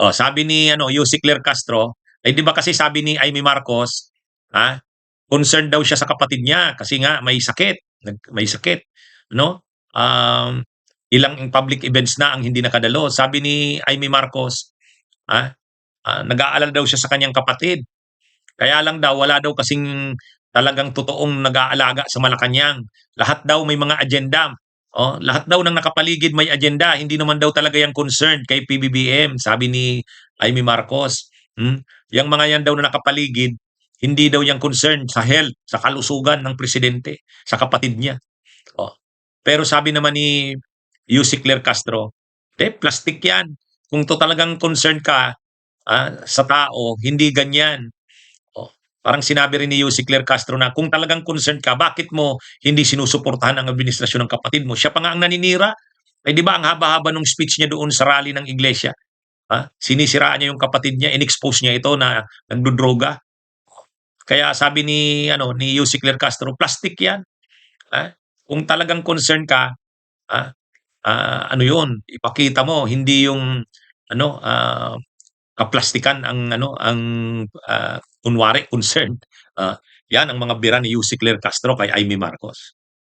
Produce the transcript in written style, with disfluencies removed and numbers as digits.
Oh, sabi ni ano, Yussi Claire Castro, eh, 'di ba kasi sabi ni Amy Marcos, ah, concerned daw siya sa kapatid niya kasi nga may sakit, may sakit, no? Ilang public events na ang hindi nakadalo. Sabi ni Amy Marcos, ah, nag-aalala daw siya sa kanyang kapatid. Kaya lang daw wala daw kasing talagang totoong nag-aalaga sa Malacanang. Lahat daw may mga agenda. Oh, lahat daw ng nakapaligid may agenda. Hindi naman daw talaga yung concerned kay PBBM, sabi ni Amy Marcos. Yang mga yan daw na nakapaligid, hindi daw yung concerned sa health, sa kalusugan ng presidente, sa kapatid niya. Oh. Pero sabi naman ni Yussi Claire Castro, plastic yan. Kung to talagang concerned ka sa tao, hindi ganyan. Oh, parang sinabi rin ni Yussi Claire Castro na kung talagang concerned ka, bakit mo hindi sinusuportahan ang administrasyon ng kapatid mo? Siya pa nga ang naninira. Eh di ba ang haba-haba ng speech niya doon sa rally ng iglesia? Sinisiraan niya yung kapatid niya, in-expose niya ito na nagdodroga. Kaya sabi ni ni Yussi Claire Castro, plastic 'yan. Kung talagang concerned ka, ah, ano 'yun, ipakita mo hindi yung ano, kaplastikan ang kunwari concerned. 'Yan ang mga bira ni Yussi Claire Castro kay Amy Marcos.